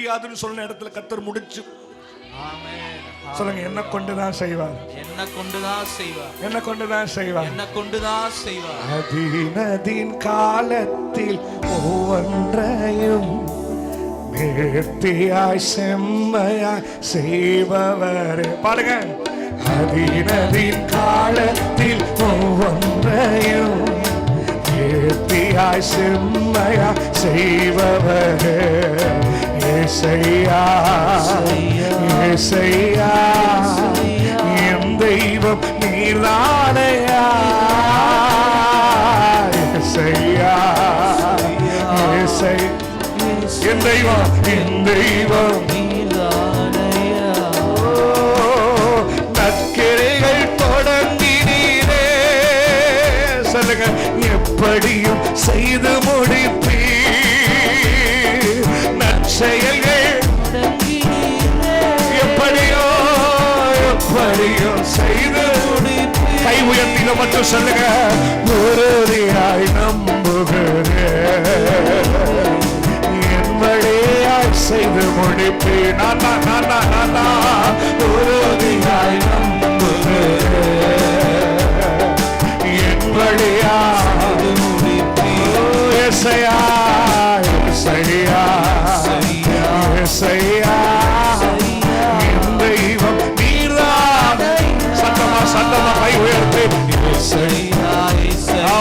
முடியாதுன்னு சொன்ன இடத்துல கர்த்தர் முடிச்சு. ஆமென். சொல்லுங்க, என்ன கொண்டுதான் செய்வார், என்ன கொண்டுதான் செய்வார், என்ன கொண்டுதான் செய்வார், என்ன கொண்டுதான் செய்வார். அதினதின் காலத்தில் ஒவ்வொன்றையும் நேர்த்தியாய் செம்மையாய் செய்பவரே. பாடுங்க. அதினதின் காலத்தில் ஒவ்வொன்றையும் நேர்த்தியாய் செம்மையாய் செய்பவரே. ஏசையா ஏசையா என் தெய்வம் நீர்தானையா. ஏசையா ஏசை என் தெய்வம், என் தெய்வம் நீதானையா. நற்கிரைகள் தொடங்கினீரே. சொல்லுங்க, எப்படியும் செய்து முடிப்பீ. நற்செயல்கள் எப்படியோ எப்படியோ செய்து முடிப்பீ. கை உயர்த்தின மட்டும் சொல்லுங்க, உறுதியாய் நம்புகிறேன், செய்து முடிப்பே. உறுதியாய் நம்புகிறேன், என் வழியா முடிப்பே. ஏசையா ஏசையா ஏசையா என் தெய்வம் நீர்தான். சத்தமா சத்தமா கை உயர்த்து. ஏசையா ஏசையா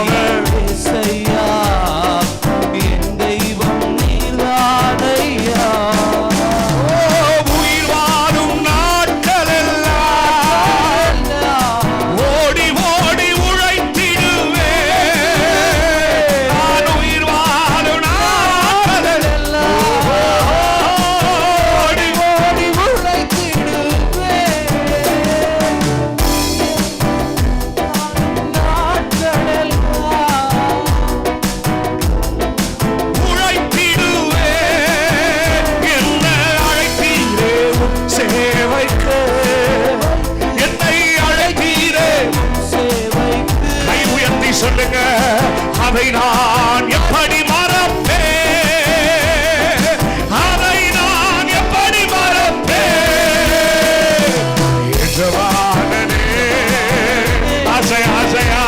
சொல்லுங்க, அதை நான் எப்படி மறப்பேன், அதை நான் எப்படி மறப்பேன். எஜமானனே ஆசை ஆசையா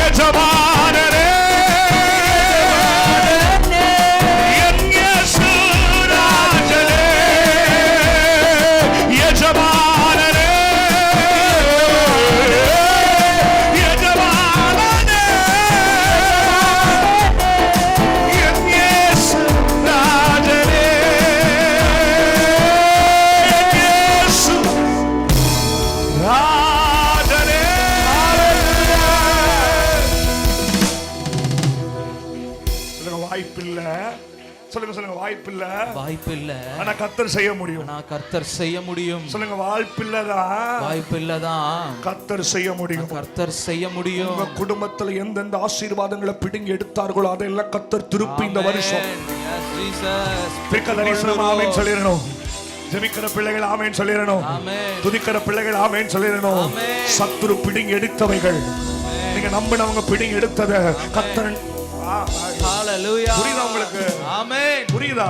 எஜமானனே என் இயேசு ராஜனே. எஜமானனே வாய்ப்பில்லை. ஆனா கர்த்தர் செய்ய முடியும். கர்த்தர் செய்ய முடியும். சொல்லுங்க, வாய்ப்பில்லதான் கர்த்தர் செய்ய முடியும். கர்த்தர் செய்ய முடியும். உங்க குடும்பத்துல எந்தெந்த ஆசீர்வாதங்களை பிடுங்கி எடுத்தார்களோ அதெல்லாம் கர்த்தர் திருப்பி இந்த வருஷம். ஆமென் சொல்லிரணும். ஜெபிக்கிற பிள்ளைகள் ஆமென் சொல்லிரணும். துதிக்கிற பிள்ளைகள் ஆமென் சொல்லிரணும். சத்துரு பிடுங்கி எடுத்தவைகள், நீங்க நம்பினவங்க பிடுங்கி எடுத்தத கர்த்தர். ஹalleluya. புரியுதா உங்களுக்கு? ஆமென். புரியுதா?